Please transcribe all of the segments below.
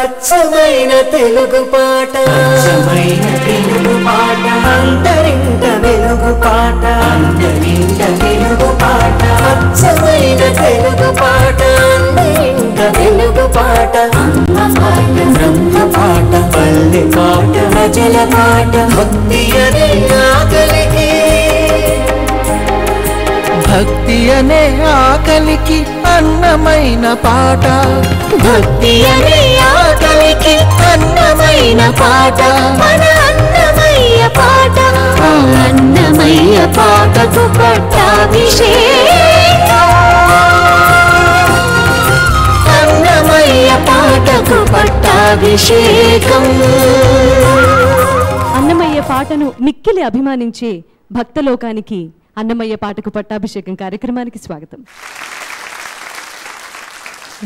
అచ్చమైన తెలుగు పాట అచ్చమైన తెలుగు పాట అంతరింట వెలుగు పాట అంతరింట వెలుగు పాట అచ్చమైన తెలుగు పాట అంతరింట వెలుగు పాట అమ్మ పాట బ్రహ్మ పాట పల్లె పాట ప్రజల పాట భక్తి అనే ఆకలికి భక్తి అనే ఆకలికి అన్నమైన పాట భక్తి అనే ఆకలికి అన్నమైన పాట మన అన్నమయ్య పాట అన్నమయ్య పాటకు పట్టాభిషేకం అన్నమయ్య పాటకు పట్టాభిషేకం. అన్నమయ్య పాటను మిక్కిలి అభిమానించే భక్తలోకానికి అన్నమయ్య పాటకు పట్టాభిషేకం కార్యక్రమానికి స్వాగతం.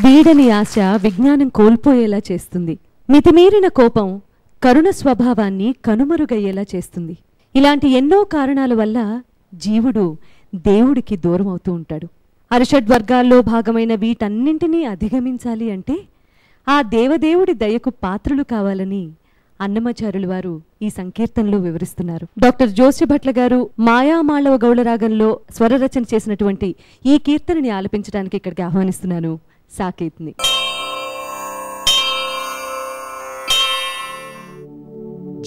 వీడని ఆశ విజ్ఞానం కోల్పోయేలా చేస్తుంది. మితిమీరిన కోపం కరుణ స్వభావాన్ని కనుమరుగయ్యేలా చేస్తుంది. ఇలాంటి ఎన్నో కారణాల వల్ల జీవుడు దేవుడికి దూరం అవుతూ ఉంటాడు. అరిషడ్వర్గాల్లో భాగమైన వీటన్నింటినీ అధిగమించాలి అంటే ఆ దేవదేవుడి దయకు పాత్రలు కావాలని అన్నమాచార్యులు వారు ఈ సంకీర్తనలో వివరిస్తున్నారు. డాక్టర్ జోస్యభట్ల గారు మాయామాళవ గౌళరాగంలో స్వరరచన చేసినటువంటి ఈ కీర్తనని ఆలపించడానికి ఇక్కడికి ఆహ్వానిస్తున్నాను సాకేత్ని.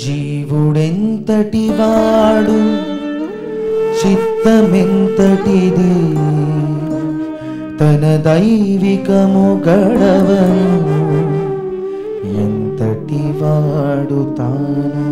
జీవుడెంతటి వాడు చిత్తమెంతటిది తన దైవికము గడవను ఎంతటి వాడు తాను.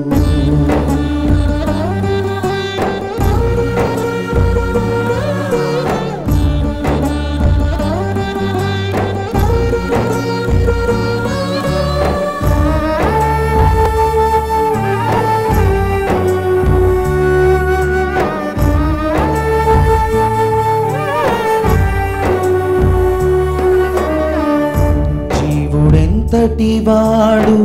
ఎంతటి వాడు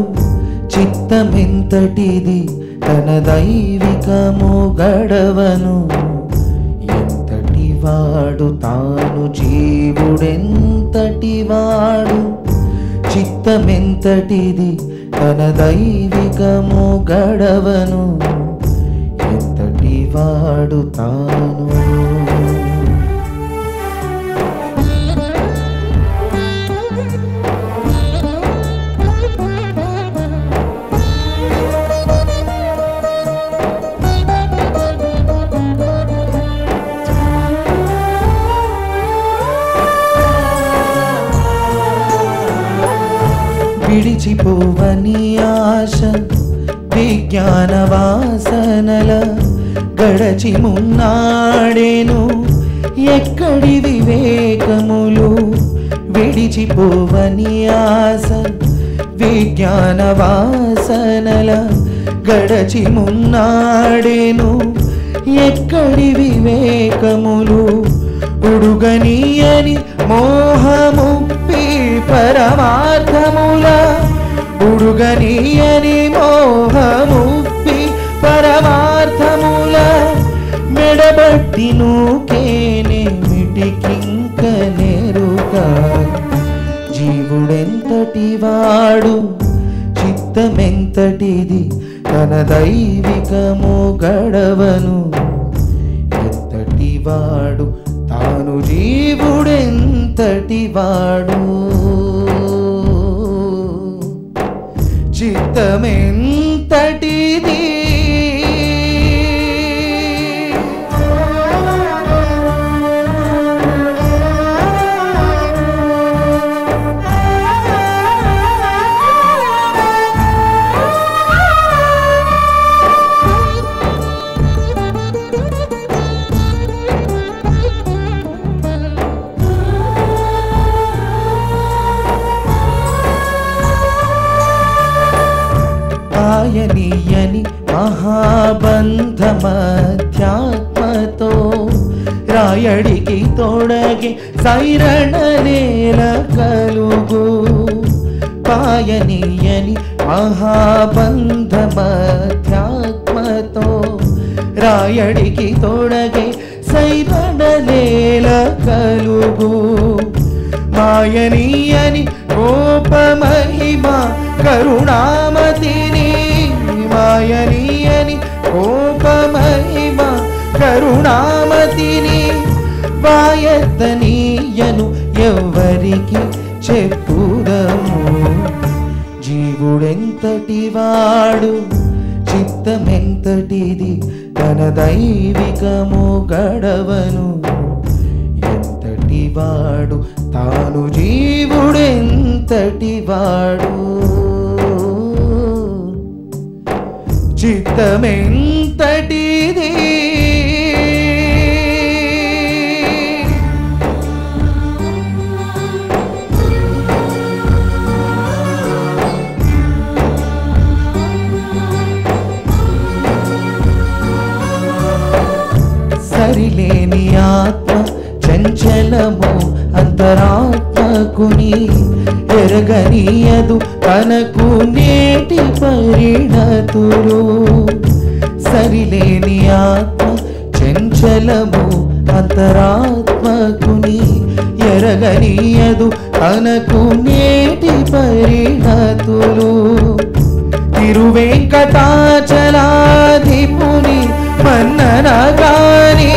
చిత్తమెంతటిది తన దైవికము గడవను ఎంతటి వాడు తాను. జీవుడెంతటి వాడు చిత్తమెంతటిది తన దైవికము గడవను ఎంతటి వాడు తాను. విడిచిపోవని ఆశ విజ్ఞాన వాసనల గడచి మున్నాడేను ఎక్కడి వివేకములు. విడిచిపోవని ఆశ విజ్ఞాన వాసనల గడచి మున్నాడేను ఎక్కడి వివేకములు. ఉడుగనీయని మోహముప్పి పరమార్థముల ఉడుగనీయని మోహముప్పి పరమార్థముల మెడబట్టి నూకేనే మిటికింక నేరుగా. జీవుడెంతటి వాడు చిత్తమెంతటిది తన దైవికము గడవను ఎంతటి వాడు తాను. జీవుడెంతటి వాడు చిత్తమెంతటిది ఆయనీయని మహాబంధమధ్యాత్మతో రాయడికి తోడగి సైరణ నేల కలుగు. పాయనీయని మహాబంధమధ్యాత్మతో రాయడికి తోడగి సైరణ నేల కలుగు. మాయనీయని కోపమహిమ కరుణామతిని మాయనీయని కోపమహిమ కరుణామతిని వాయత్తనీయను ఎవ్వరికి చెప్పుదము జీవుడెంతటి వాడు చిత్తమెంతటిది తన దైవికము గడవను ఎంతటి వాడు తాను జీవుడెంతటి వాడు చిత్తమెంతటిది సరిలేని ఆత్మ చంచలము అంతరాత్మకుని ఎరగనీయదు తనకు నేటి పరిణతులు సరిలేని ఆత్మ చంచలము అంతరాత్మకుని ఎరగనీయదు తనకు నేటి పరిణతులు తిరువెంకటాచలాధిపుని మన్ననగాని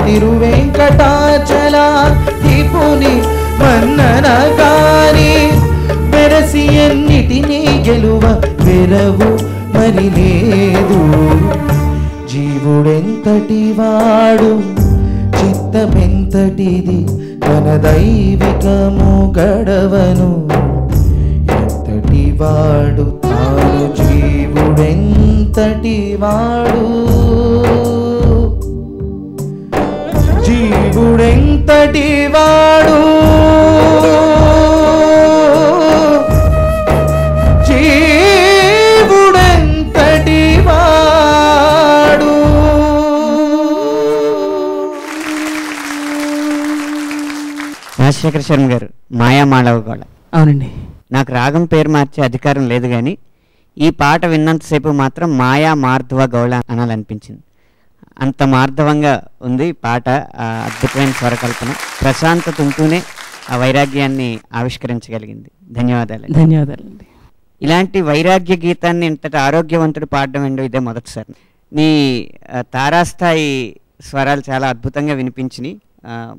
తిరువెంకటాచలాధిపుని మన్ననగాని వెరసి ఎన్నిటినీ గెలువ వెరవు మరి లేదు జీవుడెంతటి వాడు చిత్తమెంతటిది తన దైవికము గడవను ఎంతటి వాడు తాను జీవుడెంతటి వాడు జీవుడెంతటి వాడు జీవుడెంతటి వాడు రాజశేఖర శర్మ గారు మాయామాళవ గోళ. అవునండి. నాకు రాగం పేరు మార్చే అధికారం లేదు కానీ ఈ పాట విన్నంతసేపు మాత్రం మాయా మార్ధవ గౌళ అనాలనిపించింది. అంత మార్ధవంగా ఉంది పాట. అద్భుతమైన స్వరకల్పన, ప్రశాంతత ఉంటూనే ఆ వైరాగ్యాన్ని ఆవిష్కరించగలిగింది. ధన్యవాదాలు. ధన్యవాదాలండి. ఇలాంటి వైరాగ్య గీతాన్ని ఇంతటి ఆరోగ్యవంతుడు పాడడం ఏంటో ఇదే మొదటిసారి. మీ తారాస్థాయి స్వరాలు చాలా అద్భుతంగా వినిపించినాయి.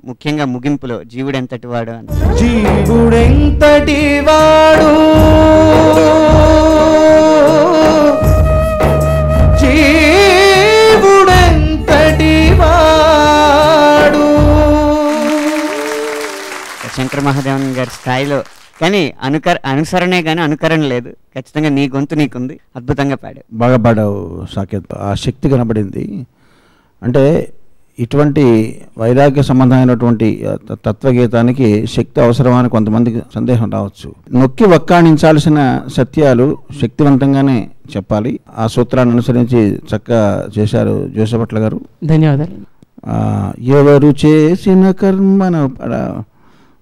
ముఖ్యంగా ముగింపులో జీవుడెంతటి వాడు అని. జీవుడెంతటి వాడు జీవుడెంతటి వాడు శంకర మహాదేవన్ గారి స్థాయిలో కానీ అనుసరణే కానీ అనుకరణ లేదు. ఖచ్చితంగా నీ గొంతు నీకుంది. అద్భుతంగా పాడావు. బాగా పాడావు సాకేత్. ఆ శక్తి కనబడింది. అంటే ఇటువంటి వైరాగ్య సంబంధమైనటువంటి తత్వగీతానికి శక్తి అవసరమని కొంతమందికి సందేహం రావచ్చు. నొక్కి వక్కాణించాల్సిన సత్యాలు శక్తివంతంగానే చెప్పాలి. ఆ సూత్రాన్ని అనుసరించి చక్కగా చేశారు జోసభట్ల గారు. ధన్యవాదాలు. ఎవరు చేసిన కర్మను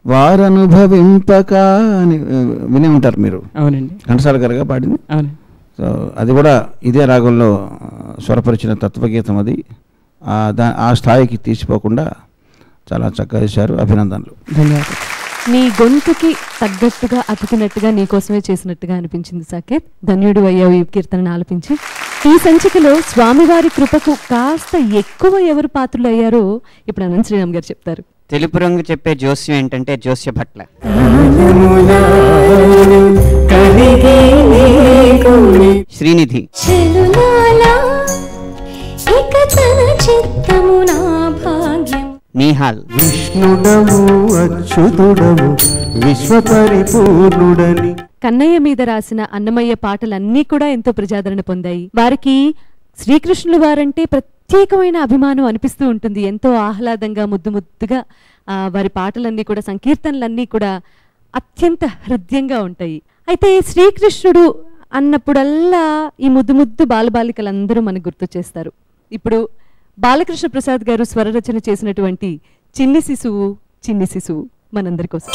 వారనుభవింపక అని విని ఉంటారు మీరు. అవునండి. ఘంటసాల గారుగా పాడింది. అవునండి. సో అది కూడా ఇదే రాగంలో స్వరపరిచిన తత్వగీతం. అది ఆ స్థాయికి తీసిపోకుండా చాలా చక్కగా చేశారు. అభినందనలు. ధన్యవాదాలు. నీ గొంతుకి తగ్గట్టుగా అతికినట్టుగా నీకోసమే చేసినట్టుగా అనిపించింది సాకేత్. ధన్యుడు అయ్యావు ఈ కీర్తనను ఆలపించి. ఈ సంచికలో స్వామివారి కృపకు కాస్త ఎక్కువ ఎవరు పాత్రలు అయ్యారో ఇప్పుడు అనంత శ్రీరామ్ గారు చెప్తారు. తెలుపు రంగు చెప్పే జోస్యం ఏంటంటే జోస్య భట్ల. శ్రీనిధి. నీహాల్. విష్ణుడము అచ్యుతుడము విశ్వపరిపూర్ణుడని. కన్నయ్య మీద రాసిన అన్నమయ్య పాటలన్నీ కూడా ఎంతో ప్రజాదరణ పొందాయి. వారికి శ్రీకృష్ణుల వారంటే ప్రత్యేకమైన అభిమానం అనిపిస్తూ ఉంటుంది. ఎంతో ఆహ్లాదంగా ముద్దు ముద్దుగా వారి పాటలన్నీ కూడా, సంకీర్తనలన్నీ కూడా అత్యంత హృదయంగా ఉంటాయి. అయితే శ్రీకృష్ణుడు అన్నప్పుడల్లా ఈ ముద్దు ముద్దు బాలబాలికలందరూ మనకు గుర్తు చేస్తారు. ఇప్పుడు బాలకృష్ణ ప్రసాద్ గారు స్వరరచన చేసినటువంటి చిన్ని శిశువు చిన్ని శిశువు మనందరి కోసం.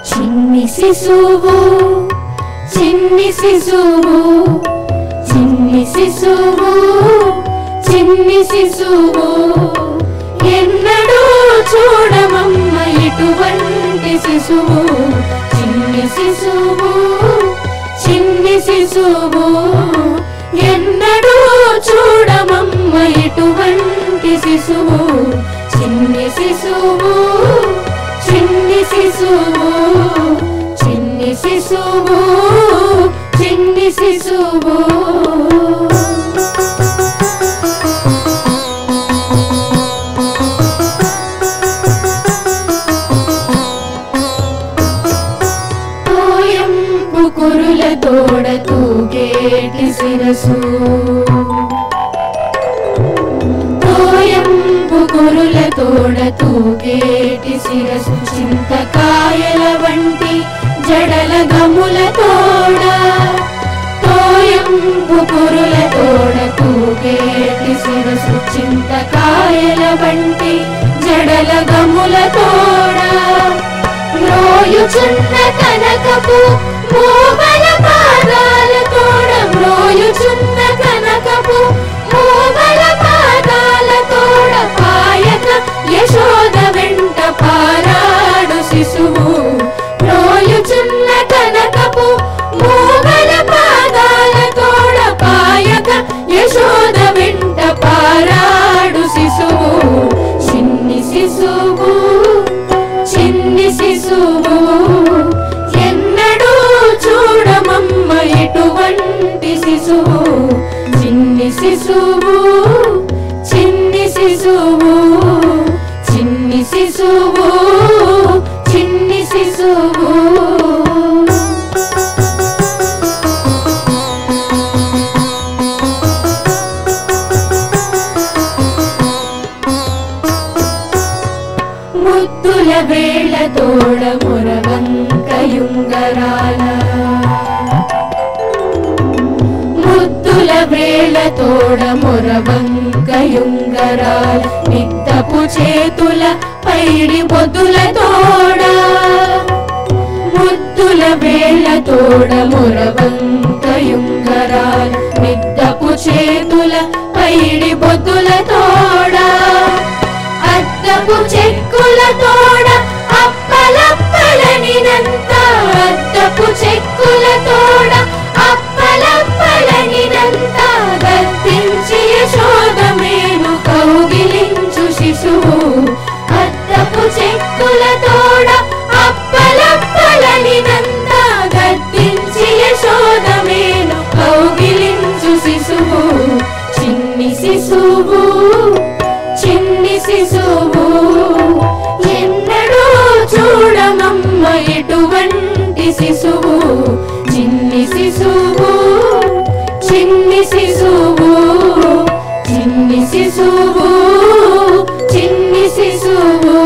చిన్ని చిన్ని శిశువు చిన్ని శిశువు చిన్ని శిశువు చిన్ని శిశువు ఎన్నడూ చూడమమ్మ ఇటువంటి శిశువు చిన్ని శిశువు చిన్ని శిశువు ఎన్నడూ చూడమమ్మ ఇటువంటి శిశువు చిన్ని శిశువు చిన్ని శిశువు చిన్ని శిశువు చిన్ని శిశువు తోయంపు కురుల తోడ తూగేటి శిరసు తోయంపు కురుల తోడ తూగేటి శిరసు చింతకాయల వంటి జడల గముల తోడ తోయంపు కురుల తోడ తూగేటి శిరసు చింతకాయల వంటి జడల గముల తోడ మ్రోయుచున్న కనకపు మోగల పాదాల తోడ మ్రోయుచున్న కనకపు మోగల పాదాల తోడ పాయక యశోద వెంట పారాడు శిశువు మ్రోయుచున్న కనకపు మోగల పాదాల తోడ పాయక యశోద వెంట పారాడు శిశువు చిన్ని శిశువు చిన్ని శిశువు ఎన్నడూ చూడమమ్మ ఇటువంటి శిశువు చిన్ని శిశువు చిన్ని శిశువు చిన్ని శిశువు చిన్ని శిశువు ముద్దుల వేళ తోడ మురవంకయుంగరాల ముద్దుల వేళ తోడ మురవంకయుంగరాల నిత్తపు చేతుల పైడి బొద్దుల తోడ ముద్దుల వేళ తోడ మురవంకయుంగరాల నిత్తపు చేతుల పైడి బొద్దుల తోడ అద్దపు చెక్కుల తోడ అప్పలప్పలనినంత అద్దపు చెక్కుల తోడ అప్పలప్పలనినంత గద్దించి యశోదమేను కౌగిలించు శిశువు అద్దపు చెక్కుల తోడ అప్పలప్పలనినంత గద్దించి యశోదమేను కౌగిలించు శిశువు చిన్ని శిశువు చిన్ని శిశువు ఎన్నడూ చూడమమ్మ ఇటువంటి శిశువు చిన్ని శిశువు చిన్ని శిశువు చిన్ని శిశువు చిన్ని శిశువు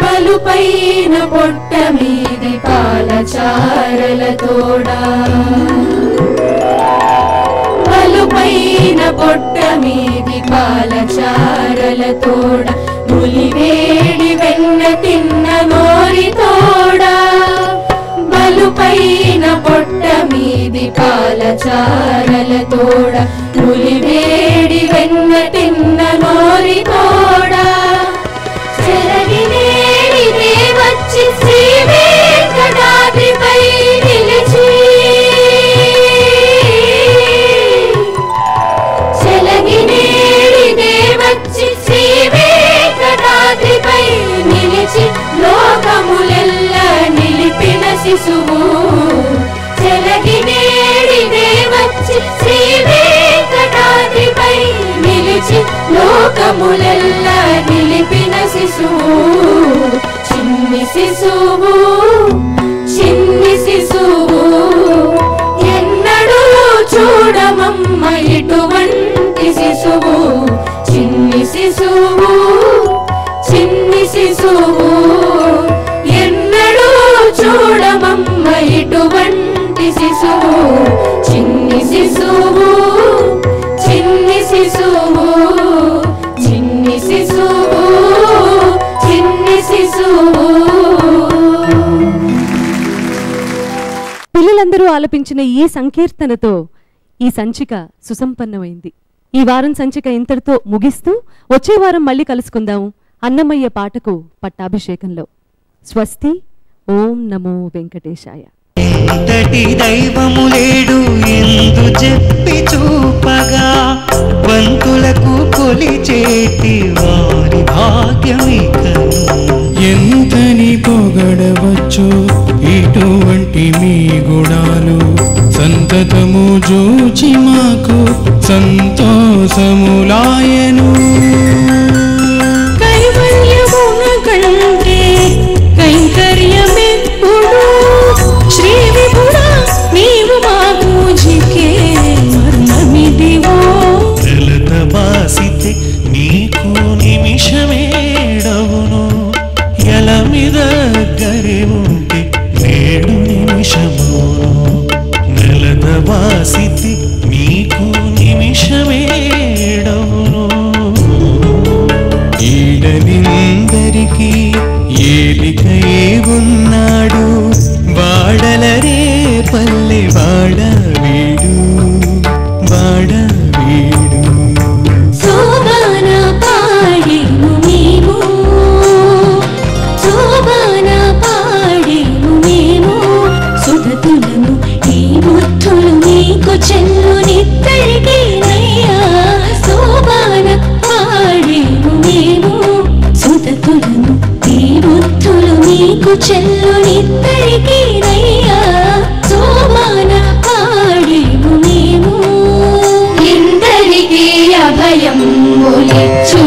బలుపైన పొట్ట మీది పాలచారల తోడా బలుపైన పొట్ట మీది పాలచారల తోడ ములివేడి వెన్న తిన్న నోరి తోడా బలుపైన పొట్ట మీది పాలచారల తోడ ములివేడి వెన్న తిన్న నోరి తోడా చెరగినేడిదే వచ్చి శ్రీ వెంకటాద్రిపై నిలిచి చెలగినేడిదే వచ్చి శ్రీ వెంకటాద్రిపై నిలిచి లోకములెల్ల నిలిపిన శిశువు చెలగినేడిదే వచ్చి శ్రీ వెంకటాద్రిపై నిలిచి లోకములెల్ల నిలిపిన శిశువు చిన్ని శిశువు చిన్ని శిశువు ఎన్నడూ చూడమమ్మ ఇటువంటి శిశువు చిన్ని శిశువు చిన్ని శిశువు ఎన్నడూ చూడమమ్మ ఇటువంటి శిశువు చిన్ని శిశువు ఆలపించిన ఈ సంకీర్తనతో ఈ సంచిక సుసంపన్నమైంది. ఈ వారం సంచిక ఇంతటితో ముగిస్తూ వచ్చే వారం మళ్ళీ కలుసుకుందాం అన్నమయ్య పాటకు పట్టాభిషేకంలో. స్వస్తి. ఓం నమో వెంకటేశాయ. ఎంతటి దైవము లేడు ఎందు చెప్పి చూపగా, వంతులకు కొలిచేటి వారి భాగ్యమికను. ఎంతని పొగడవచ్చు ఇటువంటి మీ గుణాలు, సంతతము జూచి మాకు సంతోషములాయను. కైవల్యమున కంటే కైంకర్యమెప్పుడు, శ్రీ విభుడా నీవు మాకు జికే మర్మమిదివో. నెలత బాసితే నీకు నిమిషమేడవును, ఎల మీద గరి ఉంటే నేడు నిమిషమును. నెలత బాసితే నీకు నిమిషమేడవును. ఈడనిందరికి ఏలికై ఉన్నాడు, వాడలరే పల్లె వాడవీడు వాడవీడు. శోభన పాడేము మేము, శోభన పాడేము మేము. సుగతులను ఈ ముత్తులు నీకు చెల్లునిద్దరికి నయ్యా. శోభన పాడేము మేము, సుగతులను ఈ ముత్తులు నీకు చెల్లునిద్దరికి నయ్యా. శోభన పాడేము మేము. ఇందరికీ అభయం ఒలిచ్చు